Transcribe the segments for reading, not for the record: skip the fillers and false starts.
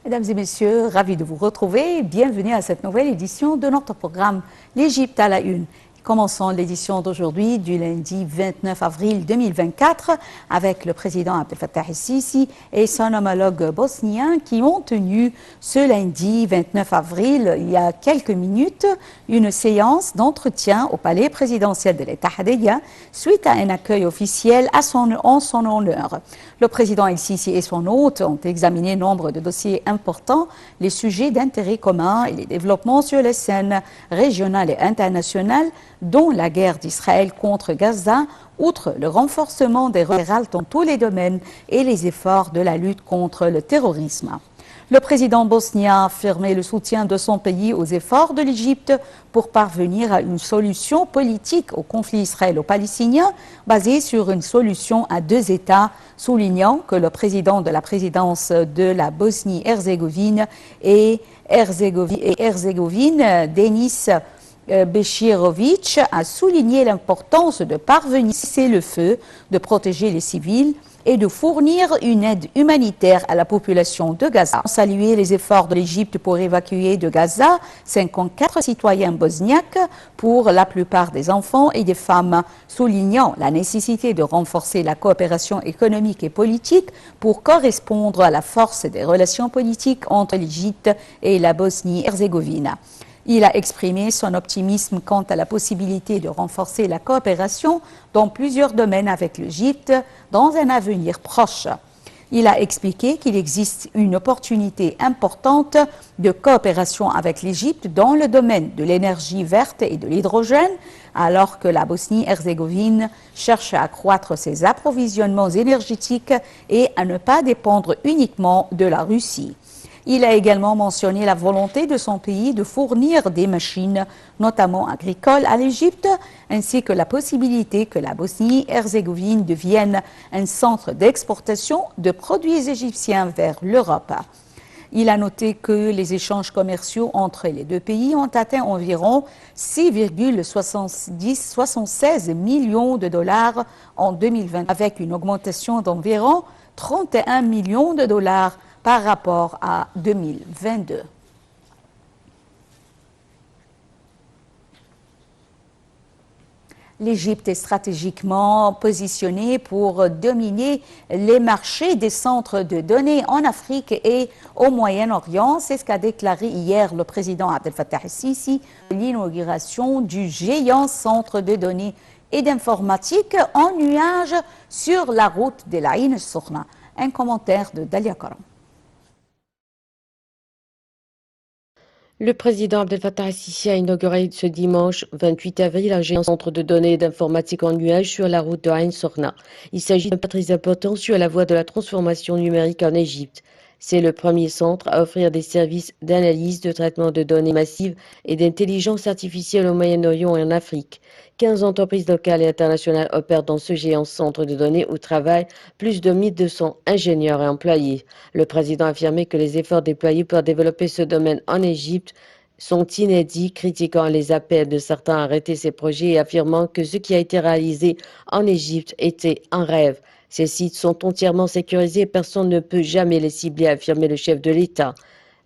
Mesdames et messieurs, ravi de vous retrouver. Bienvenue à cette nouvelle édition de notre programme L'Égypte à la une. Commençons l'édition d'aujourd'hui du lundi 29 avril 2024 avec le président Abdel Fattah el-Sisi et son homologue bosnien qui ont tenu ce lundi 29 avril, il y a quelques minutes, une séance d'entretien au palais présidentiel de l'Ittihadiyya suite à un accueil officiel en son honneur. Le président el-Sisi et son hôte ont examiné nombre de dossiers importants, les sujets d'intérêt commun et les développements sur les scènes régionales et internationales, dont la guerre d'Israël contre Gaza, outre le renforcement des relations dans tous les domaines et les efforts de la lutte contre le terrorisme. Le président bosnien a affirmé le soutien de son pays aux efforts de l'Égypte pour parvenir à une solution politique au conflit israélo-palestinien basée sur une solution à deux États, soulignant que le président de la présidence de la Bosnie-Herzégovine et Herzégovine, Denis Bechirovic, a souligné l'importance de parvenir à cesser le feu, de protéger les civils et de fournir une aide humanitaire à la population de Gaza. Saluer les efforts de l'Égypte pour évacuer de Gaza 54 citoyens bosniaques, pour la plupart des enfants et des femmes, soulignant la nécessité de renforcer la coopération économique et politique pour correspondre à la force des relations politiques entre l'Égypte et la Bosnie-Herzégovine. Il a exprimé son optimisme quant à la possibilité de renforcer la coopération dans plusieurs domaines avec l'Égypte dans un avenir proche. Il a expliqué qu'il existe une opportunité importante de coopération avec l'Égypte dans le domaine de l'énergie verte et de l'hydrogène, alors que la Bosnie-Herzégovine cherche à accroître ses approvisionnements énergétiques et à ne pas dépendre uniquement de la Russie. Il a également mentionné la volonté de son pays de fournir des machines, notamment agricoles, à l'Égypte, ainsi que la possibilité que la Bosnie-Herzégovine devienne un centre d'exportation de produits égyptiens vers l'Europe. Il a noté que les échanges commerciaux entre les deux pays ont atteint environ 6,76 millions de dollars en 2020, avec une augmentation d'environ 31 millions de dollars par rapport à 2022. L'Égypte est stratégiquement positionnée pour dominer les marchés des centres de données en Afrique et au Moyen-Orient. C'est ce qu'a déclaré hier le président Abdel Fattah el-Sisi à l'inauguration du géant centre de données et d'informatique en nuage sur la route de l'Aïn el-Sokhna. Un commentaire de Dalia Karam. Le président Abdel Fattah el-Sisi a inauguré ce dimanche 28 avril un géant centre de données d'informatique en nuage sur la route de Ain Sorna. Il s'agit d'un pas très important sur la voie de la transformation numérique en Égypte. C'est le premier centre à offrir des services d'analyse, de traitement de données massives et d'intelligence artificielle au Moyen-Orient et en Afrique. 15 entreprises locales et internationales opèrent dans ce géant centre de données où travaillent plus de 1200 ingénieurs et employés. Le président a affirmé que les efforts déployés pour développer ce domaine en Égypte sont inédits, critiquant les appels de certains à arrêter ces projets et affirmant que ce qui a été réalisé en Égypte était un rêve. Ces sites sont entièrement sécurisés et personne ne peut jamais les cibler, a affirmé le chef de l'État.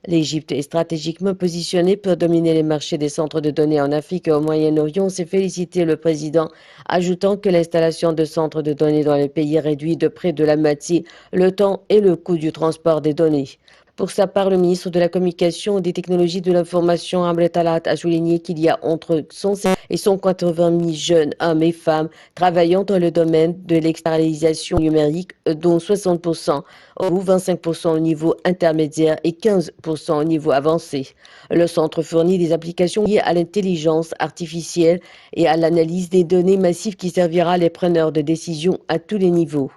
L'Égypte est stratégiquement positionnée pour dominer les marchés des centres de données en Afrique et au Moyen-Orient, s'est félicité le président, ajoutant que l'installation de centres de données dans le pays réduit de près de la moitié le temps et le coût du transport des données. Pour sa part, le ministre de la Communication et des Technologies de l'Information, Amr Talat, a souligné qu'il y a entre 150 et 180 000 jeunes hommes et femmes travaillant dans le domaine de l'externalisation numérique, dont 60% ou 25% au niveau intermédiaire et 15% au niveau avancé. Le centre fournit des applications liées à l'intelligence artificielle et à l'analyse des données massives qui servira les preneurs de décision à tous les niveaux.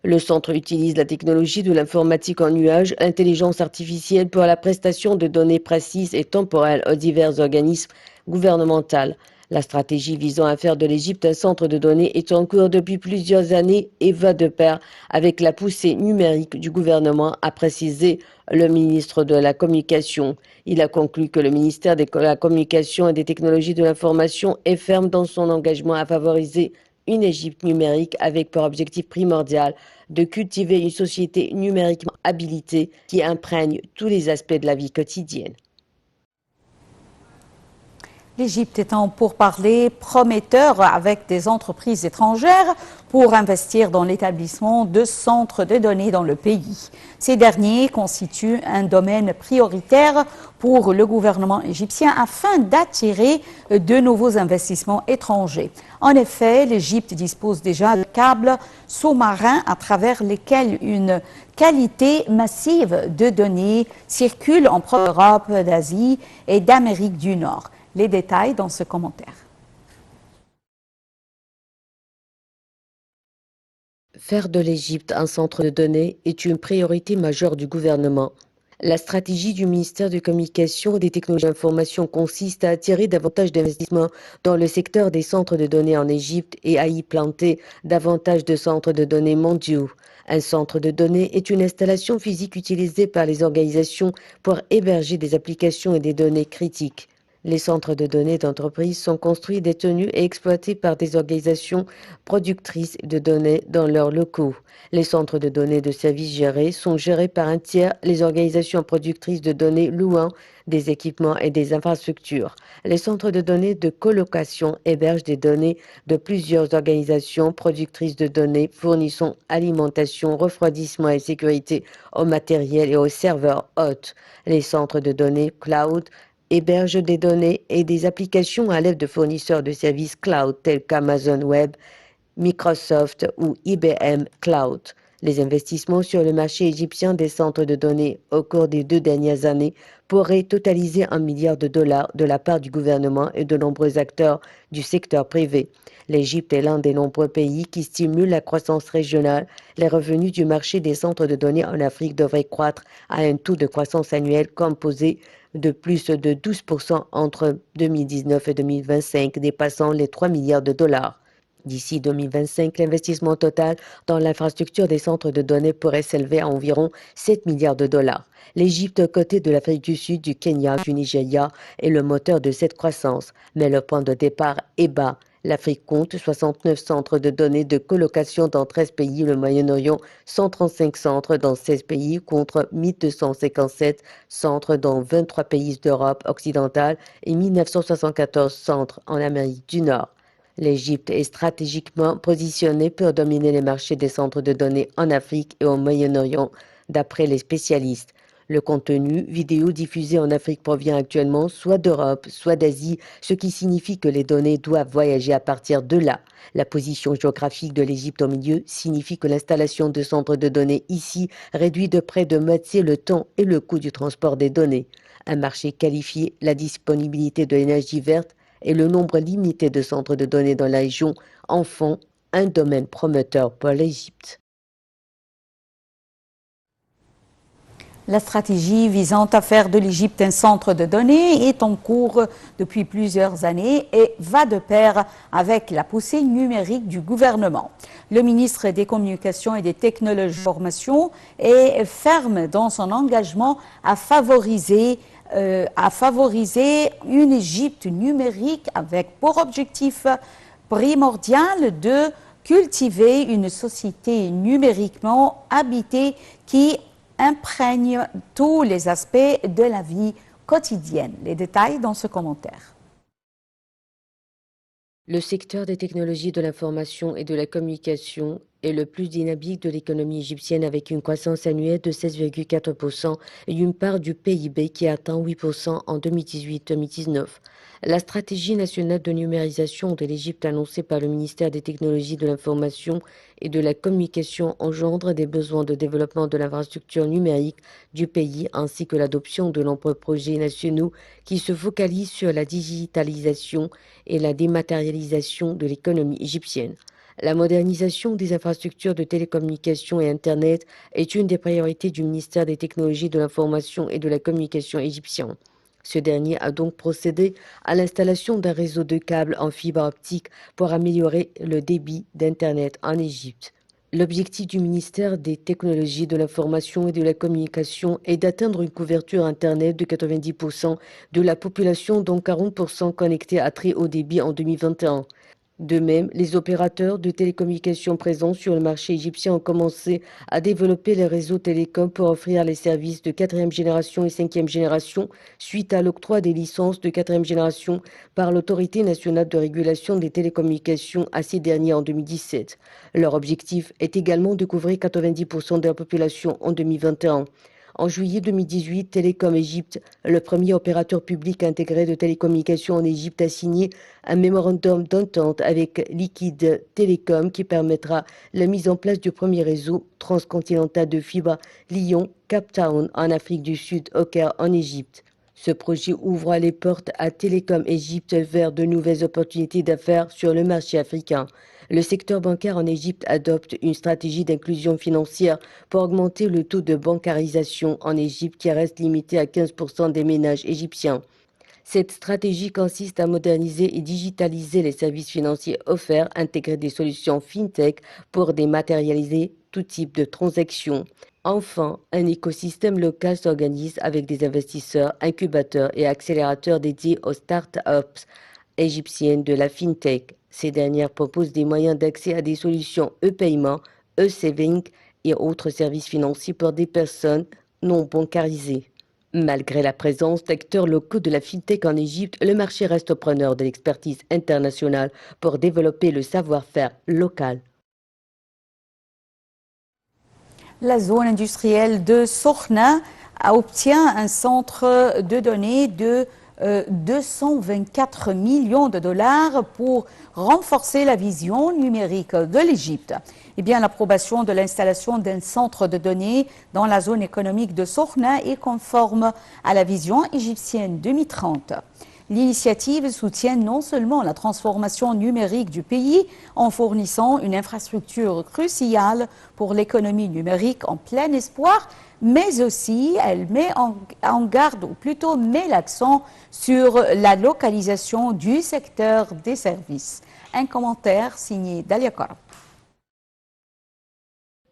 Le centre utilise la technologie de l'informatique en nuage, l'intelligence artificielle pour la prestation de données précises et temporelles aux divers organismes gouvernementaux. La stratégie visant à faire de l'Égypte un centre de données est en cours depuis plusieurs années et va de pair avec la poussée numérique du gouvernement, a précisé le ministre de la Communication. Il a conclu que le ministère de la Communication et des Technologies de l'Information est ferme dans son engagement à favoriser une Égypte numérique avec pour objectif primordial de cultiver une société numériquement habilitée qui imprègne tous les aspects de la vie quotidienne. L'Égypte est en pourparlers prometteurs avec des entreprises étrangères pour investir dans l'établissement de centres de données dans le pays. Ces derniers constituent un domaine prioritaire pour le gouvernement égyptien afin d'attirer de nouveaux investissements étrangers. En effet, l'Égypte dispose déjà de câbles sous-marins à travers lesquels une qualité massive de données circule en Europe, d'Asie et d'Amérique du Nord. Les détails dans ce commentaire. Faire de l'Égypte un centre de données est une priorité majeure du gouvernement. La stratégie du ministère de Communication et des Technologies de l'Information consiste à attirer davantage d'investissements dans le secteur des centres de données en Égypte et à y planter davantage de centres de données mondiaux. Un centre de données est une installation physique utilisée par les organisations pour héberger des applications et des données critiques. Les centres de données d'entreprise sont construits, détenus et exploités par des organisations productrices de données dans leurs locaux. Les centres de données de services gérés sont gérés par un tiers, les organisations productrices de données louant des équipements et des infrastructures. Les centres de données de colocation hébergent des données de plusieurs organisations productrices de données fournissant alimentation, refroidissement et sécurité au matériel et aux serveurs hôtes. Les centres de données cloud hébergent des données et des applications à l'aide de fournisseurs de services cloud tels qu'Amazon Web, Microsoft ou IBM Cloud. Les investissements sur le marché égyptien des centres de données au cours des 2 dernières années pourraient totaliser $1 milliard de la part du gouvernement et de nombreux acteurs du secteur privé. L'Égypte est l'un des nombreux pays qui stimulent la croissance régionale. Les revenus du marché des centres de données en Afrique devraient croître à un taux de croissance annuel composé de plus de 12% entre 2019 et 2025, dépassant les $3 milliards. D'ici 2025, l'investissement total dans l'infrastructure des centres de données pourrait s'élever à environ $7 milliards. L'Égypte, aux côtés de l'Afrique du Sud, du Kenya, du Nigeria, est le moteur de cette croissance, mais le point de départ est bas. L'Afrique compte 69 centres de données de colocation dans 13 pays, le Moyen-Orient 135 centres dans 16 pays contre 1257 centres dans 23 pays d'Europe occidentale et 1974 centres en Amérique du Nord. L'Égypte est stratégiquement positionnée pour dominer les marchés des centres de données en Afrique et au Moyen-Orient, d'après les spécialistes. Le contenu vidéo diffusé en Afrique provient actuellement soit d'Europe, soit d'Asie, ce qui signifie que les données doivent voyager à partir de là. La position géographique de l'Égypte au milieu signifie que l'installation de centres de données ici réduit de près de moitié le temps et le coût du transport des données. Un marché qualifié, la disponibilité de l'énergie verte et le nombre limité de centres de données dans la région en font un domaine prometteur pour l'Égypte. La stratégie visant à faire de l'Égypte un centre de données est en cours depuis plusieurs années et va de pair avec la poussée numérique du gouvernement. Le ministre des Communications et des Technologies de l'information est ferme dans son engagement à favoriser une Égypte numérique avec pour objectif primordial de cultiver une société numériquement habitée qui imprègne tous les aspects de la vie quotidienne. Les détails dans ce commentaire. Le secteur des technologies de l'information et de la communication est le plus dynamique de l'économie égyptienne avec une croissance annuelle de 16,4% et une part du PIB qui atteint 8% en 2018-2019. La stratégie nationale de numérisation de l'Égypte annoncée par le ministère des Technologies de l'Information et de la Communication engendre des besoins de développement de l'infrastructure numérique du pays ainsi que l'adoption de nombreux projets nationaux qui se focalisent sur la digitalisation et la dématérialisation de l'économie égyptienne. La modernisation des infrastructures de télécommunications et Internet est une des priorités du ministère des Technologies de l'Information et de la Communication égyptien. Ce dernier a donc procédé à l'installation d'un réseau de câbles en fibre optique pour améliorer le débit d'Internet en Égypte. L'objectif du ministère des Technologies de l'Information et de la Communication est d'atteindre une couverture Internet de 90% de la population, dont 40% connectée à très haut débit en 2021. De même, les opérateurs de télécommunications présents sur le marché égyptien ont commencé à développer les réseaux télécoms pour offrir les services de quatrième génération et cinquième génération suite à l'octroi des licences de quatrième génération par l'Autorité nationale de régulation des télécommunications à ces derniers en 2017. Leur objectif est également de couvrir 90% de la population en 2021. En juillet 2018, Télécom Égypte, le premier opérateur public intégré de télécommunications en Égypte, a signé un mémorandum d'entente avec Liquid Telecom qui permettra la mise en place du premier réseau transcontinental de fibre Lyon-Cape Town en Afrique du Sud, au Caire en Égypte. Ce projet ouvre les portes à Télécom Égypte vers de nouvelles opportunités d'affaires sur le marché africain. Le secteur bancaire en Égypte adopte une stratégie d'inclusion financière pour augmenter le taux de bancarisation en Égypte qui reste limité à 15% des ménages égyptiens. Cette stratégie consiste à moderniser et digitaliser les services financiers offerts, intégrer des solutions fintech pour dématérialiser tout type de transactions. Enfin, un écosystème local s'organise avec des investisseurs, incubateurs et accélérateurs dédiés aux start-up égyptiennes de la fintech. Ces dernières proposent des moyens d'accès à des solutions e-paiement, e-saving et autres services financiers pour des personnes non bancarisées. Malgré la présence d'acteurs locaux de la fintech en Égypte, le marché reste preneur de l'expertise internationale pour développer le savoir-faire local. La zone industrielle de Sorna obtient un centre de données de 224 millions de dollars pour renforcer la vision numérique de l'Égypte. Eh bien, l'approbation de l'installation d'un centre de données dans la zone économique de Sorna est conforme à la vision égyptienne 2030. L'initiative soutient non seulement la transformation numérique du pays en fournissant une infrastructure cruciale pour l'économie numérique en plein espoir, mais aussi elle met en garde, ou plutôt met l'accent sur la localisation du secteur des services. Un commentaire signé Dalia Korab.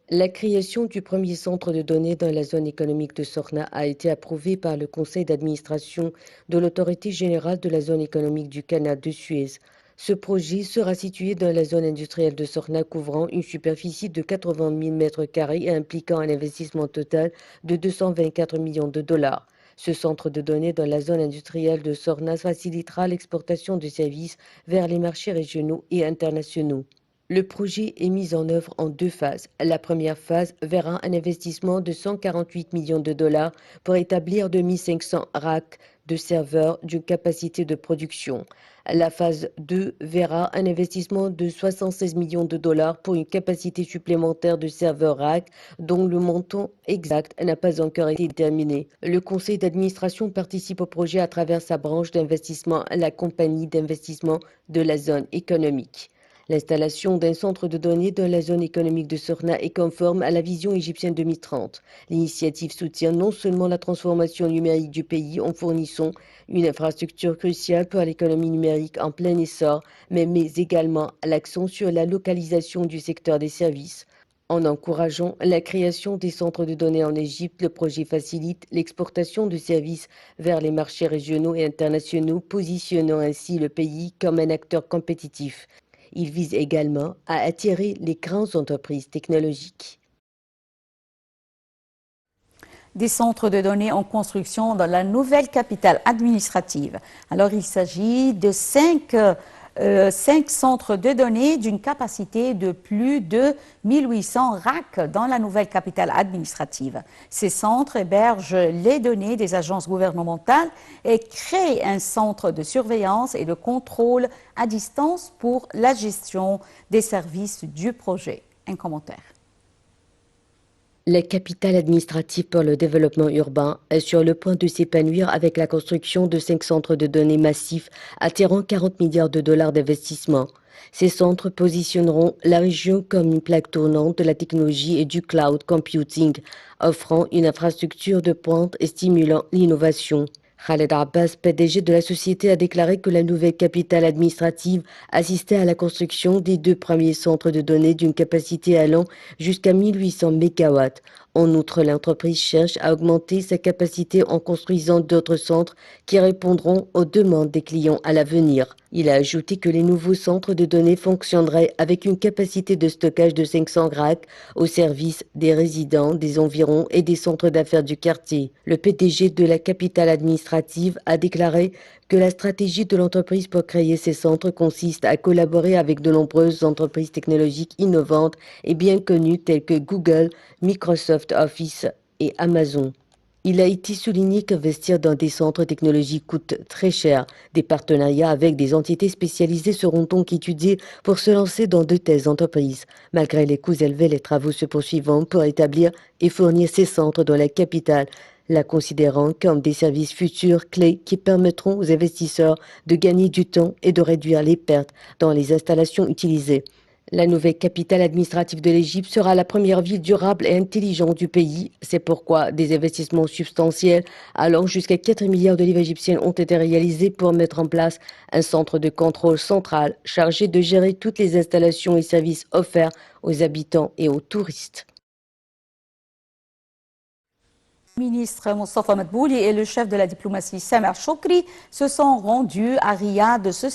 La création du premier centre de données dans la zone économique de Sorna a été approuvée par le conseil d'administration de l'Autorité générale de la zone économique du canal de Suez. Ce projet sera situé dans la zone industrielle de Sorna couvrant une superficie de 80 000 m² et impliquant un investissement total de 224 millions de dollars. Ce centre de données dans la zone industrielle de Sorna facilitera l'exportation de services vers les marchés régionaux et internationaux. Le projet est mis en œuvre en deux phases. La première phase verra un investissement de 148 millions de dollars pour établir 2500 racks de serveurs d'une capacité de production. La phase 2 verra un investissement de 76 millions de dollars pour une capacité supplémentaire de serveurs rack dont le montant exact n'a pas encore été déterminé. Le conseil d'administration participe au projet à travers sa branche d'investissement, la compagnie d'investissement de la zone économique. L'installation d'un centre de données dans la zone économique de Sorna est conforme à la vision égyptienne 2030. L'initiative soutient non seulement la transformation numérique du pays en fournissant une infrastructure cruciale pour l'économie numérique en plein essor, mais met également l'accent sur la localisation du secteur des services. En encourageant la création des centres de données en Égypte, le projet facilite l'exportation de services vers les marchés régionaux et internationaux, positionnant ainsi le pays comme un acteur compétitif. Il vise également à attirer les grandes entreprises technologiques. Des centres de données en construction dans la nouvelle capitale administrative. Alors, il s'agit de cinq centres de données d'une capacité de plus de 1800 racks dans la nouvelle capitale administrative. Ces centres hébergent les données des agences gouvernementales et créent un centre de surveillance et de contrôle à distance pour la gestion des services du projet. Un commentaire. La capitale administrative pour le développement urbain est sur le point de s'épanouir avec la construction de 5 centres de données massifs attirant 40 milliards de dollars d'investissement. Ces centres positionneront la région comme une plaque tournante de la technologie et du cloud computing, offrant une infrastructure de pointe et stimulant l'innovation. Khaled Abbas, PDG de la société, a déclaré que la nouvelle capitale administrative assistait à la construction des 2 premiers centres de données d'une capacité allant jusqu'à 1800 MW. En outre, l'entreprise cherche à augmenter sa capacité en construisant d'autres centres qui répondront aux demandes des clients à l'avenir. Il a ajouté que les nouveaux centres de données fonctionneraient avec une capacité de stockage de 500 racks au service des résidents, des environs et des centres d'affaires du quartier. Le PDG de la capitale administrative a déclaré que la stratégie de l'entreprise pour créer ces centres consiste à collaborer avec de nombreuses entreprises technologiques innovantes et bien connues telles que Google, Microsoft Office et Amazon. Il a été souligné qu'investir dans des centres technologiques coûte très cher. Des partenariats avec des entités spécialisées seront donc étudiés pour se lancer dans de telles entreprises. Malgré les coûts élevés, les travaux se poursuivront pour établir et fournir ces centres dans la capitale, la considérant comme des services futurs clés qui permettront aux investisseurs de gagner du temps et de réduire les pertes dans les installations utilisées. La nouvelle capitale administrative de l'Égypte sera la première ville durable et intelligente du pays. C'est pourquoi des investissements substantiels allant jusqu'à 4 milliards de livres égyptiennes ont été réalisés pour mettre en place un centre de contrôle central chargé de gérer toutes les installations et services offerts aux habitants et aux touristes. Le ministre Mostafa Madbouli et le chef de la diplomatie Samer Choukri se sont rendus à Riyad ce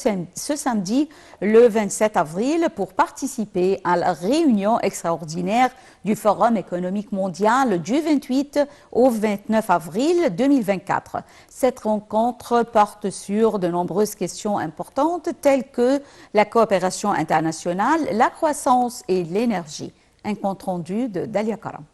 samedi, le 27 avril, pour participer à la réunion extraordinaire du Forum économique mondial du 28 au 29 avril 2024. Cette rencontre porte sur de nombreuses questions importantes telles que la coopération internationale, la croissance et l'énergie. Un compte rendu de Dalia Karam.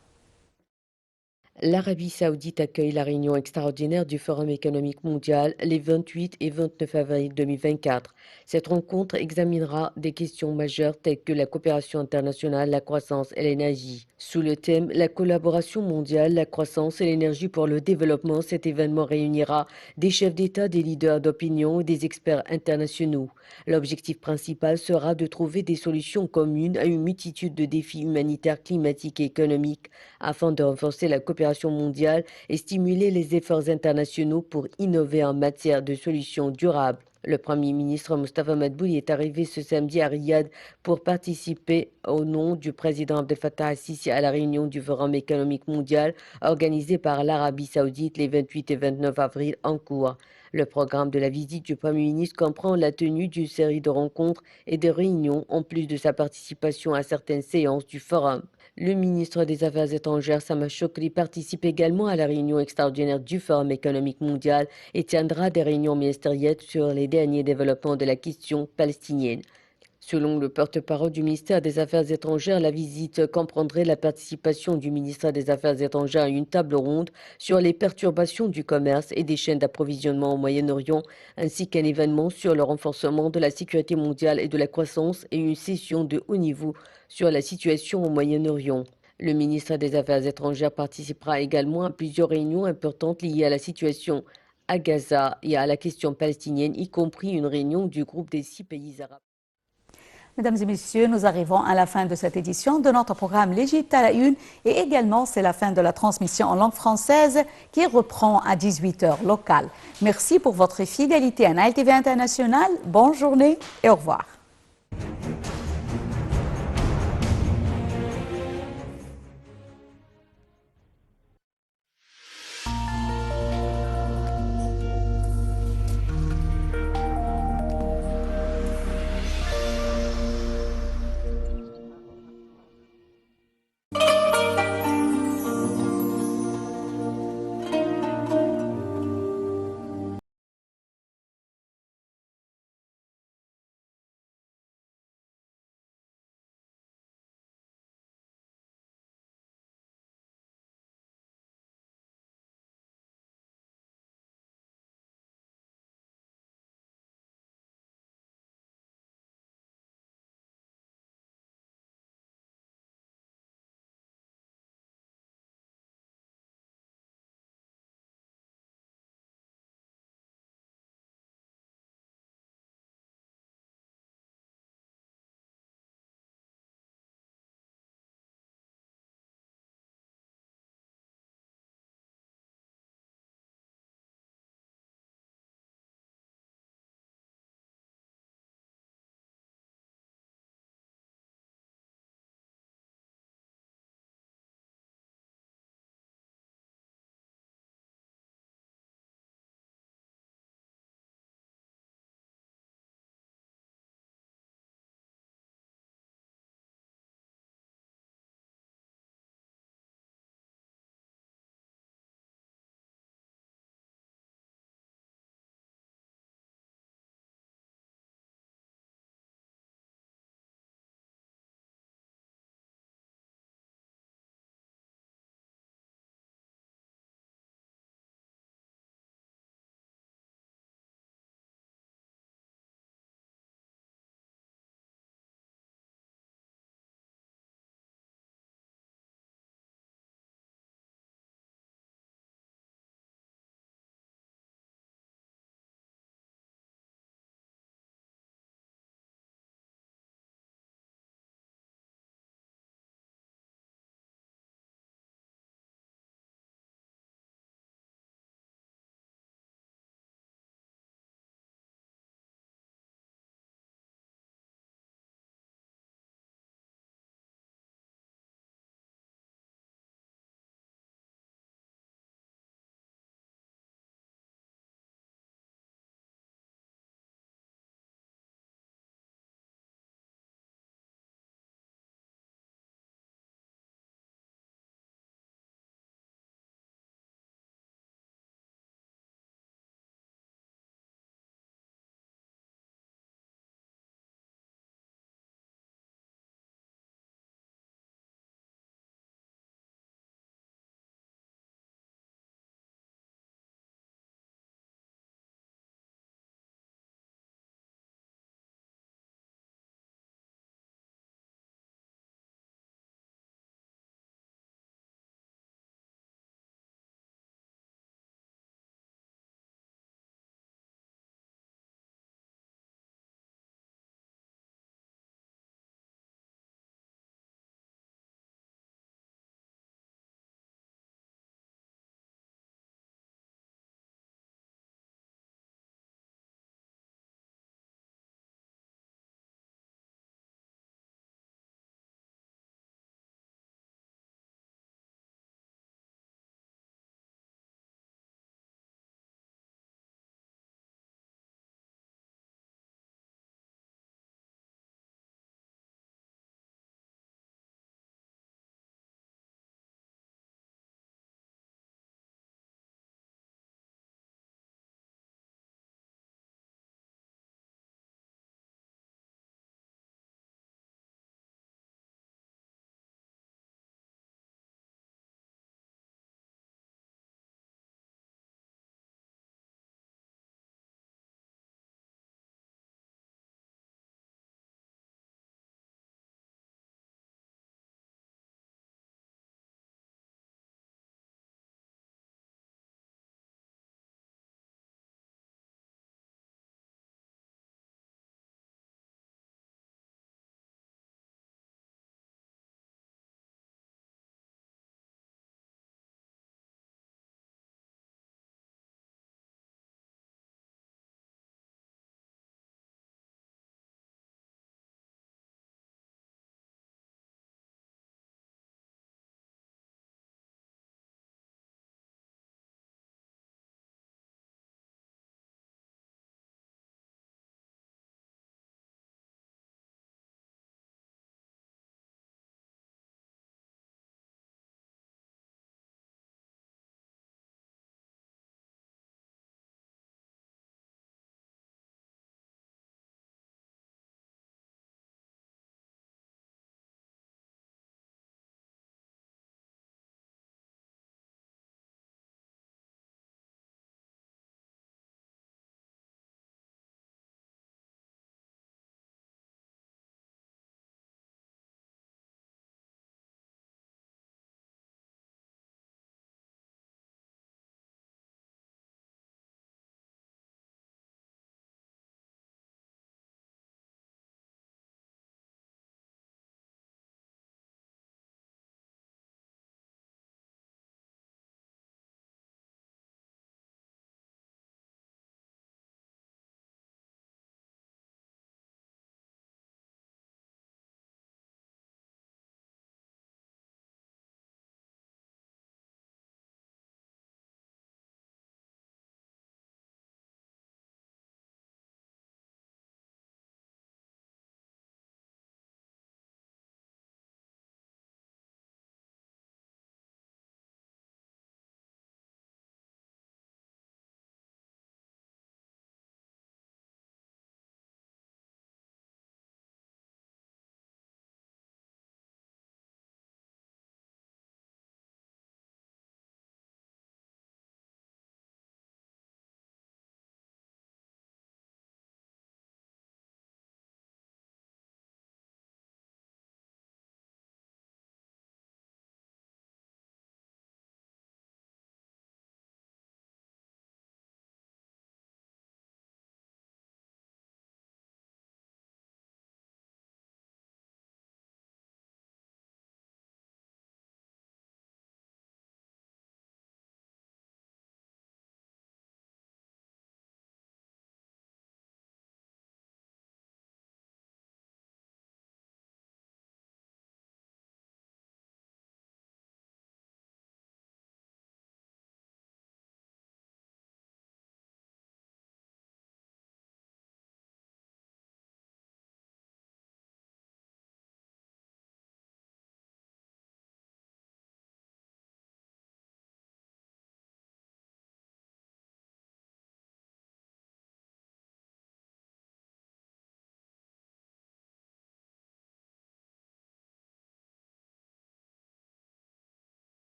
L'Arabie saoudite accueille la réunion extraordinaire du Forum économique mondial les 28 et 29 avril 2024. Cette rencontre examinera des questions majeures telles que la coopération internationale, la croissance et l'énergie. Sous le thème « La collaboration mondiale, la croissance et l'énergie pour le développement », cet événement réunira des chefs d'État, des leaders d'opinion et des experts internationaux. L'objectif principal sera de trouver des solutions communes à une multitude de défis humanitaires, climatiques et économiques afin de renforcer la coopération mondiale et stimuler les efforts internationaux pour innover en matière de solutions durables. Le Premier ministre Mostafa Madbouli est arrivé ce samedi à Riyad pour participer au nom du président Abdel Fattah al-Sisi à la réunion du Forum économique mondial organisée par l'Arabie saoudite les 28 et 29 avril en cours. Le programme de la visite du Premier ministre comprend la tenue d'une série de rencontres et de réunions en plus de sa participation à certaines séances du Forum. Le ministre des Affaires étrangères, Samer Choukri, participe également à la réunion extraordinaire du Forum économique mondial et tiendra des réunions ministérielles sur les derniers développements de la question palestinienne. Selon le porte-parole du ministère des Affaires étrangères, la visite comprendrait la participation du ministère des Affaires étrangères à une table ronde sur les perturbations du commerce et des chaînes d'approvisionnement au Moyen-Orient, ainsi qu'un événement sur le renforcement de la sécurité mondiale et de la croissance et une session de haut niveau sur la situation au Moyen-Orient. Le ministre des Affaires étrangères participera également à plusieurs réunions importantes liées à la situation à Gaza et à la question palestinienne, y compris une réunion du groupe des 6 pays arabes. Mesdames et messieurs, nous arrivons à la fin de cette édition de notre programme L'Égypte à la une et également c'est la fin de la transmission en langue française qui reprend à 18h locale. Merci pour votre fidélité à Nile TV International. Bonne journée et au revoir.